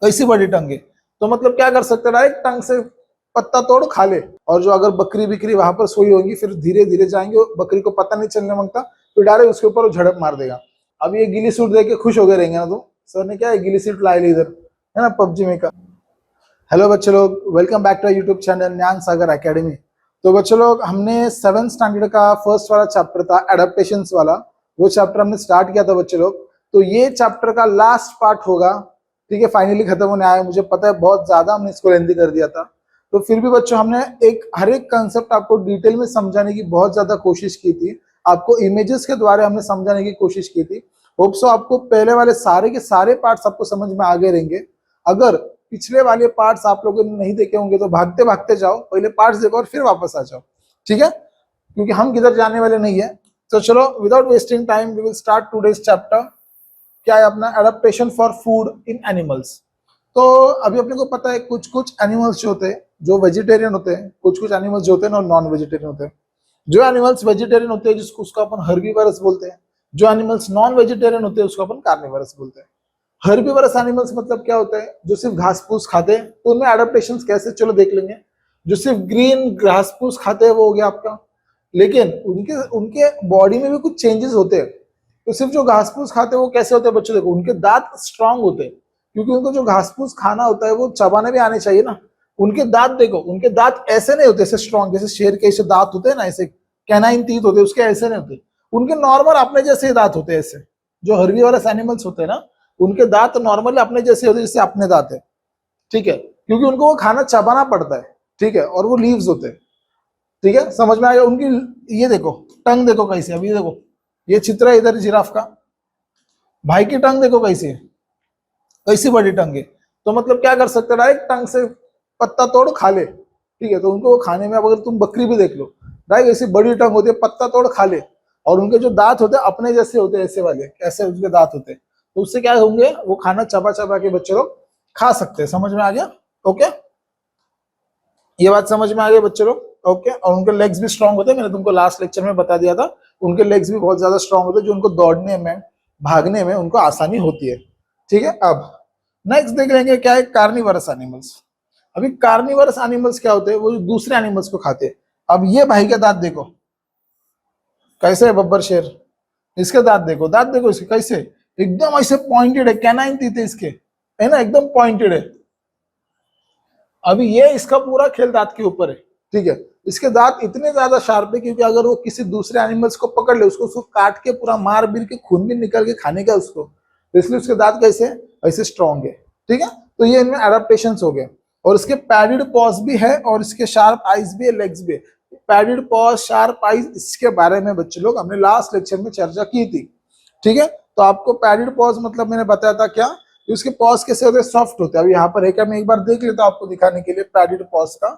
कैसी बड़ी टंगे, तो मतलब क्या कर सकते हैं, डायरेक्ट टंग से पत्ता तोड़ खा ले। और जो अगर बकरी बिकरी वहां पर सोई होगी, फिर धीरे धीरे जाएंगे, बकरी को पता नहीं चलने मांगता, फिर डायरेक्ट उसके ऊपर झड़प मार देगा। अब ये गिली सूट देख के खुश हो गए रहेंगे ना, तो सर ने क्या है गिली सूट लाए इधर, है ना, पबजी में का। हेलो बच्चे लोग, welcome back to YouTube channel Gyan Sagar academy. तो बच्चे लोग, हमने 7th स्टैंडर्ड का फर्स्ट वाला चैप्टर था एडेप्टेशंस वाला, वो चैप्टर हमने स्टार्ट किया था बच्चे लोग। तो ये चैप्टर का लास्ट पार्ट होगा, ठीक है, फाइनली खत्म होने आया। मुझे पता है बहुत ज्यादा हमने इसको लेंदी कर दिया था, तो फिर भी बच्चों हमने हर एक कंसेप्ट आपको डिटेल में समझाने की बहुत ज्यादा कोशिश की थी, आपको इमेजेस के द्वारा हमने समझाने की कोशिश की थी। होप सो आपको पहले वाले सारे के सारे पार्ट्स आपको समझ में आ गए रहेंगे। अगर पिछले वाले पार्ट्स आप लोगों ने नहीं देखे होंगे तो भागते भागते जाओ, पहले पार्ट्स देखो और फिर वापस आ जाओ, ठीक है, क्योंकि हम किधर जाने वाले नहीं है। तो चलो, without wasting time we will start today's chapter. क्या है अपना, adaptation for food in animals. तो अभी अपने को पता है कुछ कुछ एनिमल्स जो होते हैं जो वेजिटेरियन होते हैं, कुछ कुछ एनिमल्स जो होते हैं ना नॉन वेजिटेरियन होते हैं। जो एनिमल्स वेजिटेरियन होते हैं जिसको उसको अपन हर्बीवरस बोलते हैं, जो एनिमल्स नॉन वेजिटेरियन होते हैं उसको अपन कार्निवरस बोलते हैं। हर्बीवरस एनिमल्स मतलब क्या होता है, जो सिर्फ घास फूस खाते हैं, तो उनमें एडेप्टेशन कैसे, चलो देख लेंगे। जो सिर्फ ग्रीन घास फूस खाते हैं वो हो गया आपका, लेकिन उनके उनके बॉडी में भी कुछ चेंजेस होते हैं। तो सिर्फ जो घास फूस खाते हैं वो कैसे होते हैं बच्चों, देखो उनके दांत स्ट्रांग होते हैं, क्योंकि उनको जो घास फूस खाना होता है वो चबाने भी आने चाहिए ना। उनके दांत देखो, उनके दांत ऐसे नहीं होते ऐसे स्ट्रांग, जैसे शेर के ऐसे दांत होते हैं ना, ऐसे कैनाइन टीथ होते हैं, उसके ऐसे नहीं होते। उनके नॉर्मल अपने जैसे दांत होते हैं ऐसे। जो हर्बीवरस एनिमल्स होते हैं ना, उनके दांत नॉर्मली अपने जैसे होते हैं जैसे अपने दांत है, ठीक है, क्योंकि उनको वो खाना चबाना पड़ता है, ठीक है, और वो लीव्स होते हैं, ठीक है, समझ में आएगा। उनकी ये देखो टंग देखो कैसे, अभी देखो ये चित्र है इधर जिराफ का, भाई की टंग देखो कैसी है, कैसी बड़ी टंग है। तो मतलब क्या कर सकते हैं, डायरेक्ट टंग से पत्ता तोड़ खा ले, ठीक है। तो उनको वो खाने में, अगर तुम बकरी भी देख लो, डायरेक्ट ऐसी बड़ी टंग होती है, पत्ता तोड़ खा ले। और उनके जो दांत होते हैं अपने जैसे होते हैं, ऐसे वाले ऐसे उनके दांत होते हैं, तो उससे क्या होंगे, वो खाना चबा चबा के बच्चे लोग खा सकते हैं। समझ में आ गया? ओके, ये बात समझ में आ गई बच्चे लोग? ओके। और उनके लेग्स भी स्ट्रांग होते हैं, मैंने तुमको लास्ट लेक्चर में बता दिया था, उनके लेग्स भी बहुत ज्यादा स्ट्रांग होते हैं, जो उनको दौड़ने में भागने में उनको आसानी होती है, ठीक है। अब नेक्स्ट देख लेंगे क्या है, कार्निवरस एनिमल्स। अभी कार्निवरस एनिमल्स क्या होते हैं, वो दूसरे एनिमल्स को खाते हैं। अब ये भाई के दांत देखो कैसे है, बब्बर शेर, इसके दांत देखो इसके कैसे, एकदम ऐसे पॉइंटेड है, कैनाइन टीथ है इसके, है ना, एकदम पॉइंटेड है। अभी ये इसका पूरा खेल दांत के ऊपर है, ठीक है। इसके दांत इतने ज्यादा शार्प है क्योंकि अगर वो किसी दूसरे एनिमल्स को पकड़ ले, उसको काट के पूरा मार बीर के खून भी निकल के खाने का उसको, तो इसलिए उसके दांत कैसे ऐसे स्ट्रॉन्ग है, ठीक है। तो ये इनमें एडेप्टेशन हो गए। और इसके पैडिड पॉज भी है और इसके शार्प आईज भी है, लेग्स भी है। पैडिड पॉज, शार्प आईज, इसके बारे में बच्चे लोग हमने लास्ट लेक्चर में चर्चा की थी, ठीक है। तो आपको पैडिड पॉज मतलब मैंने बताया था क्या, उसके पॉज कैसे होते हैं, सॉफ्ट होते हैं। अब यहाँ पर है क्या, मैं एक बार देख लेता हूँ आपको दिखाने के लिए पैडिड पॉज का,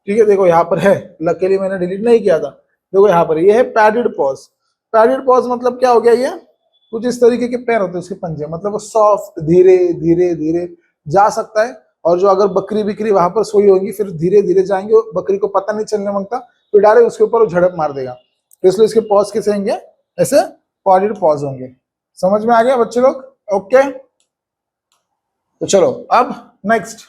ठीक है। देखो यहाँ पर है, लकीली मैंने डिलीट नहीं किया था, देखो यहाँ पर ये है पैडिड पॉज। पैडिड पॉज मतलब क्या हो गया, ये कुछ इस तरीके के पैर होते हैं उसके पंजे, मतलब वो सॉफ्ट धीरे धीरे धीरे जा सकता है। और जो अगर बकरी बिकरी वहां पर सोई होगी, फिर धीरे धीरे जाएंगे, बकरी को पता नहीं चलने मांगता, फिर डायरेक्ट उसके ऊपर झड़प मार देगा। तो इसलिए इसके पॉज कैसे होंगे, ऐसे पैडिड पॉज होंगे। समझ में आ गया बच्चे लोग? ओके, तो चलो अब next,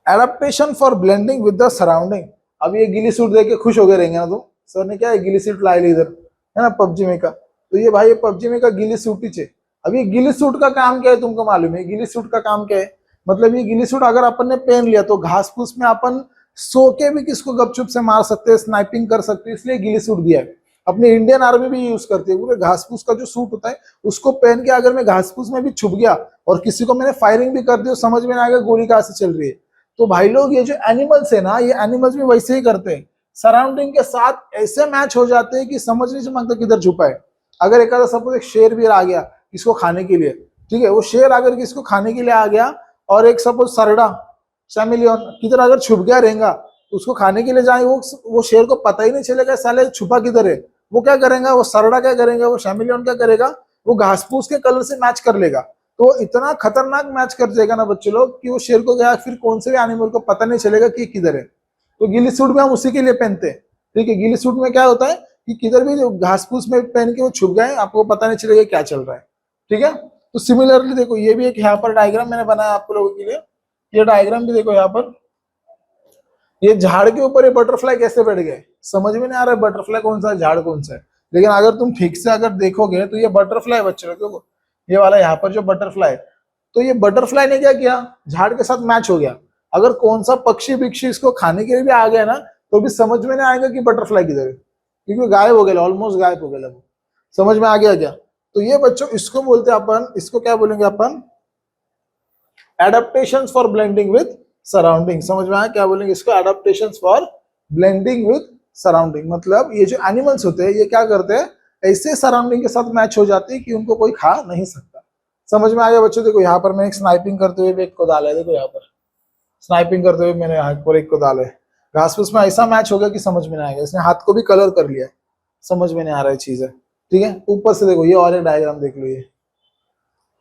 adaptation for blending with the surrounding. अब ये गिली सूट देख के खुश हो गए रहेंगे ना, तो सर ने क्या है गिली सूट लाए इधर, है ना, पबजी में का। तो ये भाई पबजी में का गिली सूट ही चाहिए। अब ये गिली सूट का काम क्या है तुमको मालूम है? गिली सूट का काम क्या है, मतलब ये गिली सूट अगर अपन ने पहन लिया तो घास फूस में अपन सो के भी किसको गपचुप से मार सकते हैं, स्नाइपिंग कर सकते हैं, इसलिए गिली सूट दिया है। अपनी इंडियन आर्मी भी यूज करती है, पूरे घास फूस का जो सूट होता है उसको पहन के अगर मैं घास फूस में भी छुप गया और किसी को मैंने फायरिंग भी कर दी, समझ में आएगा गोली कहां से चल रही है। तो भाई लोग ये जो एनिमल्स है ना, ये एनिमल्स भी वैसे ही करते हैं, सराउंडिंग के साथ ऐसे मैच हो जाते हैं कि समझ नहीं मांगता किधर छुपा है। अगर एक सपोज एक शेर भी आ गया इसको खाने के लिए, ठीक है, वो शेर अगर किसको खाने के लिए आ गया और एक सपोज सरडा सैमिलियन किधर अगर छुप गया रहेगा, उसको खाने के लिए जाए, वो शेर को पता ही नहीं चलेगा साले छुपा किधर है। वो क्या करेगा, वो सरडा क्या करेगा, वो सैमिलियन क्या करेगा, वो घास फूस के कलर से मैच कर लेगा। तो इतना खतरनाक मैच कर जाएगा ना बच्चे लोग कि वो शेर को गया फिर कौन से भी एनिमल को पता नहीं चलेगा कि किधर है। तो गिली सूट में हम उसी के लिए पहनते हैं, ठीक है। गिली सूट में क्या होता है कि किधर भी घास फूस में पहन के वो छुप गए, आपको पता नहीं चलेगा क्या चल रहा है, ठीक है। तो सिमिलरली देखो ये भी एक यहाँ पर डायग्राम मैंने बनाया आप लोगों के लिए। ये डायग्राम भी देखो यहाँ पर, ये झाड़ के ऊपर ये बटरफ्लाई कैसे बैठ गए, समझ में नहीं आ रहा है बटरफ्लाई कौन सा है झाड़ कौन सा है। लेकिन अगर तुम ठीक से अगर देखोगे तो ये बटरफ्लाई बच्चे देखो, ये वाला यहाँ पर जो बटरफ्लाई, तो ये बटरफ्लाई ने क्या किया, झाड़ के साथ मैच हो गया। अगर कौन सा पक्षी बिक्षी इसको खाने के लिए भी आ गया ना तो भी समझ में नहीं आएगा कि बटरफ्लाई किधर है, क्योंकि गायब हो गया, ऑलमोस्ट गायब हो गया। समझ में आ गया क्या? तो ये बच्चों इसको बोलते हैं अपन, इसको क्या बोलेंगे अपन, adaptation for blending with surrounding. समझ में आया क्या बोलेंगे इसको, adaptation for blending with surrounding. मतलब ये जो एनिमल्स होते हैं ये क्या करते हैं, ऐसे सराउंडिंग के साथ मैच हो जाते हैं कि उनको कोई खा नहीं सकता। समझ में आ गया बच्चों? देखो यहाँ पर मैं एक स्नाइपिंग करते हुए एक को डाला है, देखो यहाँ पर स्नाइपिंग करते हुए मैंने यहाँ पर एक को डाला है, घास फूस में ऐसा मैच हो गया कि समझ में नहीं आएगा। इसने हाथ को भी कलर कर लिया, समझ में नहीं आ रहा है चीज है, ठीक है। ऊपर से देखो ये और एक डायग्राम देख लो, ये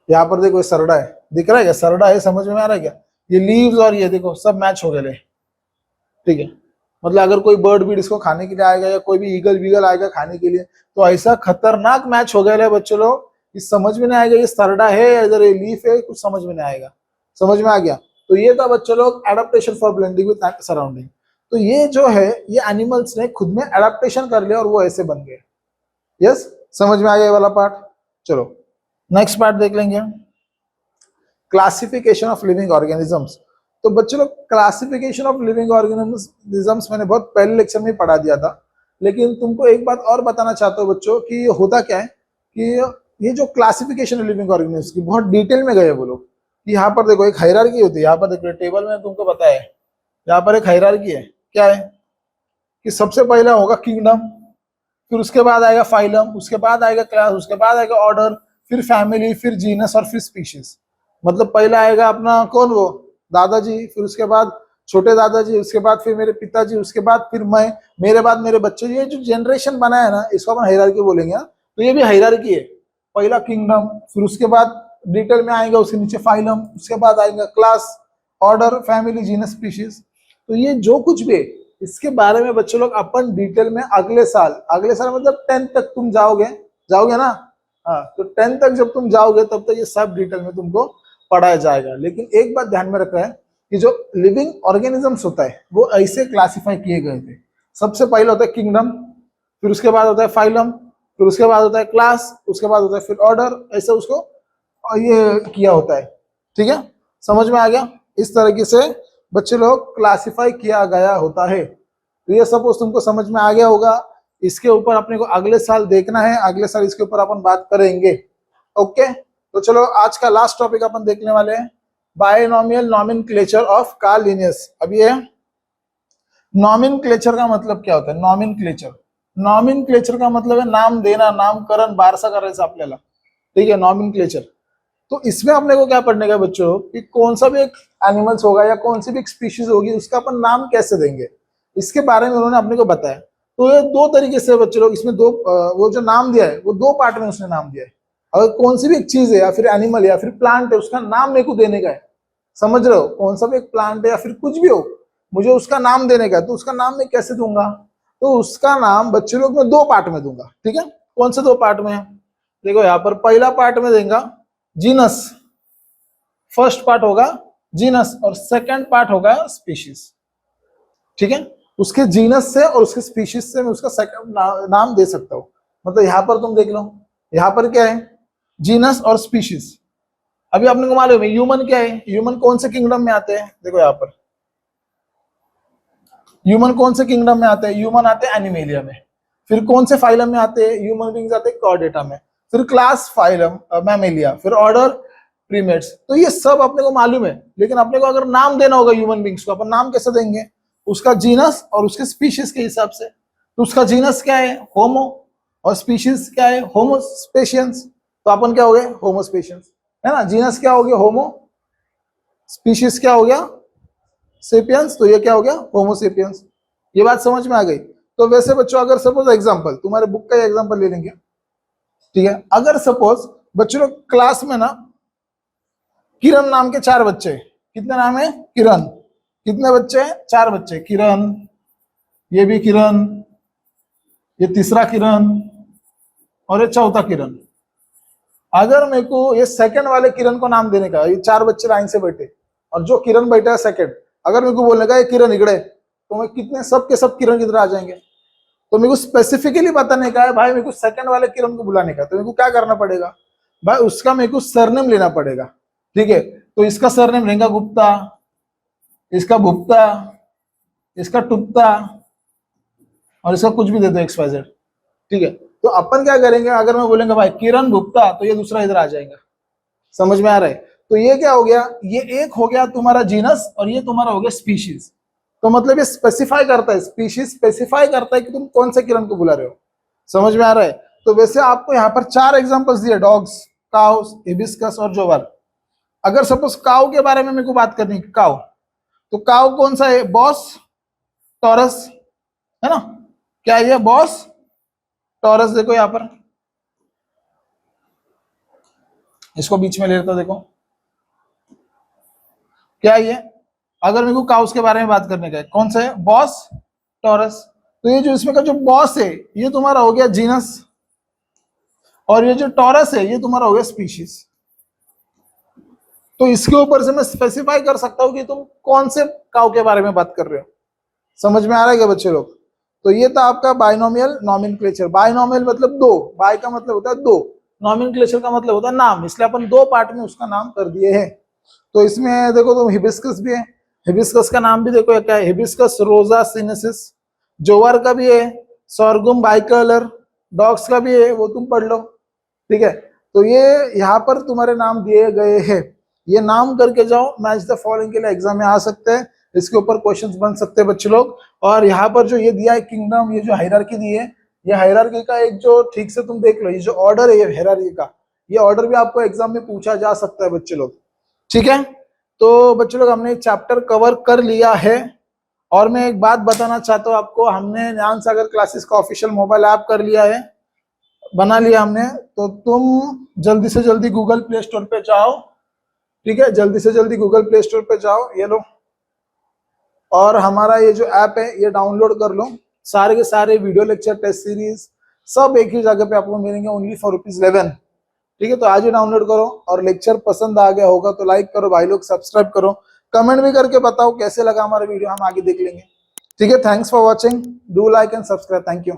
यहाँ पर देखो ये सरडा है, दिख रहा है क्या, सरडा है, समझ में आ रहा है क्या? ये लीव्स और ये देखो सब मैच हो गए, ठीक है। मतलब अगर कोई बर्ड बीड इसको खाने के लिए आएगा या कोई भी ईगल वीगल आएगा खाने के लिए तो ऐसा खतरनाक मैच हो गया बच्चों लोग, इस समझ में नहीं आएगा ये सरडा है या इधर ये लीफ है, कुछ समझ में नहीं आएगा। समझ में आ गया? तो ये था बच्चों लोग adaptation for blending with surrounding. तो ये जो है ये एनिमल्स ने खुद में एडेप्टेशन कर लिया और वो ऐसे बन गए। यस, समझ में आ गया ये वाला पार्ट। चलो नेक्स्ट पार्ट देख लेंगे, क्लासिफिकेशन ऑफ लिविंग ऑर्गेनिजम्स। तो बच्चों लोग क्लासिफिकेशन ऑफ लिविंग ऑर्गेनिजम्स मैंने बहुत पहले लेक्चर में पढ़ा दिया था, लेकिन तुमको एक बात और बताना चाहता हूँ बच्चों कि होता क्या है कि ये जो क्लासिफिकेशन है लिविंग ऑर्गेनिजम्स की बहुत डिटेल में गए वो लोग। यहाँ पर देखो एक हायरार्की होती है, यहाँ पर देखो टेबल में तुमको पता है यहाँ पर एक हायरार्की है, क्या है कि सबसे पहला होगा किंगडम, फिर उसके बाद आएगा फाइलम, उसके बाद आएगा क्लास, उसके बाद आएगा ऑर्डर, फिर फैमिली, फिर जीनस और फिर स्पीशीज। मतलब पहला आएगा अपना कौन, वो दादाजी, फिर उसके बाद छोटे दादाजी, उसके बाद फिर मेरे पिताजी, उसके बाद फिर मैं, मेरे बाद मेरे बच्चे। ये जो जनरेशन बना है ना इसको अपन हायरार्की बोलेंगे ना, तो ये भी हायरार्की है। पहला किंगडम, फिर उसके बाद डिटेल में आएगा उसके नीचे फाइलम, उसके बाद आएगा class, order, family, genus, species. तो ये जो कुछ भी इसके बारे में बच्चों लोग अपन डिटेल में अगले साल मतलब 10th तक तुम जाओगे ना, हाँ, तो 10th तक जब तुम जाओगे तब तक ये सब डिटेल में तुमको पढ़ाया जाएगा। लेकिन एक बात ध्यान में रखना है कि जो लिविंग ऑर्गेनिजम्स होता है वो ऐसे क्लासिफाई किए गए थे। सबसे पहले होता है किंगडम, फिर उसके बाद होता है फाइलम, फिर उसके बाद होता है क्लास, उसके बाद होता है फिर ऑर्डर, ऐसे उसको ये किया होता है, ठीक है। समझ में आ गया? इस तरीके से बच्चे लोग क्लासिफाई किया गया होता है। तो ये सपोज तुमको समझ में आ गया होगा। इसके ऊपर अपने को अगले साल देखना है, अगले साल इसके ऊपर अपन बात करेंगे। ओके, तो चलो आज का लास्ट टॉपिक अपन देखने वाले हैं, binomial nomenclature of Karl Linnaeus. अब ये नॉमेनक्लेचर का मतलब क्या होता है? नॉमेनक्लेचर का मतलब है नाम देना, नामकरण, बारसा करायचं आपल्याला, ठीक है, नॉमेनक्लेचर। तो इसमें अपने को क्या पढ़ने का बच्चों कि कौन सा भी एक एनिमल्स होगा या कौन सी भी एक स्पीशीज होगी उसका अपन नाम कैसे देंगे, इसके बारे में उन्होंने अपने को बताया। तो ये दो तरीके से बच्चे लोग इसमें दो वो जो नाम दिया है वो दो पार्ट में उसने नाम दिया है। अगर कौन सी भी एक चीज है या फिर एनिमल या फिर प्लांट है उसका नाम मेरे को देने का है, समझ रहे हो? कौन सा भी एक प्लांट है या फिर कुछ भी हो मुझे उसका नाम देने का है, तो उसका नाम मैं कैसे दूंगा? तो उसका नाम बच्चे लोग मैं दो पार्ट में दूंगा, ठीक है। कौन से दो पार्ट में? देखो यहाँ पर पहला पार्ट में देगा जीनस, फर्स्ट पार्ट होगा जीनस और सेकंड पार्ट होगा स्पीशीज, ठीक है। उसके जीनस से और उसके स्पीशीज से मैं उसका सेकंड नाम दे सकता हूं। मतलब यहाँ पर तुम देख लो, यहाँ पर क्या है, जीनस और स्पीशीज। अभी आपने को मालूम है ह्यूमन क्या है, ह्यूमन कौन से किंगडम में आते हैं? देखो यहाँ पर ह्यूमन कौन से किंगडम में आते हैं? ह्यूमन आते हैं एनिमेलिया में। फिर कौन से फाइलम में आते हैं? ह्यूमन बींग्स आते हैं कॉर्डेटा में। फिर क्लास फाइलम मैमेलिया, फिर ऑर्डर प्रीमेट्स। तो ये सब अपने को मालूम है, लेकिन अपने को अगर नाम देना होगा ह्यूमन बींग्स को, अपन नाम कैसे देंगे? उसका जीनस और उसके स्पीशीज के हिसाब से। तो उसका जीनस क्या है? होमो, और स्पीशीज क्या है? होमोस्पेशियंस। तो अपन क्या हो गए? होमोस्पेशियंस, है ना। जीनस क्या हो गया? होमो, स्पीशीज क्या हो गया? सेपियंस। तो ये क्या हो गया? होमोसेपियंस। ये बात समझ में आ गई? तो वैसे बच्चों अगर सपोज एग्जांपल तुम्हारे बुक का एग्जांपल ले लेंगे, ठीक है। अगर सपोज बच्चों लोग क्लास में ना किरण नाम के 4 बच्चे, कितने नाम है? किरण। कितने बच्चे? 4 बच्चे। किरण, ये भी किरण, ये तीसरा किरण और ये चौथा किरण। अगर मेरे को ये सेकंड वाले किरण को नाम देने का, ये 4 बच्चे लाइन से बैठे और जो किरण बैठा है सेकंड, अगर मेरे को बोलने का ये किरण इकड़े, तो मैं कितने सब के सब किरण किधर आ जाएंगे। तो मेरे को स्पेसिफिकली बताने का है भाई, मेरे को सेकंड वाले किरण को बुलाने का, तो मेरे को क्या करना पड़ेगा भाई, उसका मेरे को सरनेम लेना पड़ेगा। ठीक है, तो इसका सरनेम रहेगा गुप्ता, इसका भुप्ता, इसका टुप्ता, और इसका कुछ भी दे दो XYZ। ठीक है, तो अपन क्या करेंगे, अगर मैं बोलेंगे भाई किरण गुप्ता, तो ये दूसरा इधर आ जाएगा। समझ में आ रहा है। तो ये क्या हो गया, ये एक हो गया तुम्हारा जीनस और ये तुम्हारा हो गया स्पीशीज। तो मतलब ये स्पेसिफाई करता है, स्पीशीज स्पेसिफाई करता है कि तुम कौन से किरण को बुला रहे हो। समझ में आ रहा है। तो वैसे आपको यहाँ पर 4 एग्जांपल्स दिए, डॉग्स, काउस, हिबिस्कस और जोवर। अगर सपोज काउ के बारे में मेरे को बात करनी, काउ, तो काउ कौन सा है, बॉस, टॉरस, है ना। क्या ये बॉस, टॉरस, देखो यहां पर, इसको बीच में ले लेता, देखो क्या ये, अगर मेरे को काउस के बारे में बात करने का है, कौन सा है, बॉस, टॉरस। तो ये जो इसमें का जो बॉस है ये तुम्हारा हो गया जीनस, और ये जो टॉरस है ये तुम्हारा हो गया स्पीशीज। तो इसके ऊपर से मैं स्पेसिफाई कर सकता हूं कि तुम कौन से काउ के बारे में बात कर रहे हो। समझ में आ रहा है क्या बच्चे लोग। तो ये था आपका बाइनोमियल नॉमेनक्लेचर। बाइनोमियल मतलब दो, बाय का मतलब होता है दो, नॉमेनक्लेचर का मतलब होता है नाम, इसलिए अपन 2 पार्ट में उसका नाम कर दिए हैं। तो इसमें देखो तुम हिबिस्कस भी है, हिबिस्कस का नाम भी देखो क्या है, हिबिस्कस रोजा सिनेसिस। जोवर का भी है, सोरगुम बाइकलर, डॉग्स का भी है, वो तुम पढ़ लो। ठीक है, तो ये यहाँ पर तुम्हारे नाम दिए गए हैं, ये नाम करके जाओ, मैच द फॉलोइंग के लिए एग्जाम में आ सकते हैं, इसके ऊपर क्वेश्चंस बन सकते हैं बच्चे लोग। और यहाँ पर जो ये दिया है किंगडम, ये जो हायरार्की दी है, ये हायरार्की का एक जो ठीक से तुम देख लो, ये जो ऑर्डर है ये हायरार्की का, ये ऑर्डर भी आपको एग्जाम में पूछा जा सकता है बच्चे लोग। ठीक है, तो बच्चे लोग हमने चैप्टर कवर कर लिया है। और मैं एक बात बताना चाहता हूँ आपको, हमने ज्ञान सागर क्लासेस का ऑफिशियल मोबाइल ऐप कर लिया है, बना लिया हमने। तो तुम जल्दी से जल्दी गूगल प्ले स्टोर पे जाओ। ठीक है, जल्दी से जल्दी गूगल प्ले स्टोर पे जाओ, ये लो, और हमारा ये जो ऐप है ये डाउनलोड कर लो। सारे के सारे वीडियो लेक्चर, टेस्ट सीरीज सब एक ही जगह पे आपको मिलेंगे, ओनली फॉर ₹11। ठीक है, तो आज ही डाउनलोड करो, और लेक्चर पसंद आ गया होगा तो लाइक करो भाई लोग, सब्सक्राइब करो, कमेंट भी करके बताओ कैसे लगा हमारा वीडियो, हम आगे देख लेंगे। ठीक है, thanks for watching, do like and subscribe, thank you.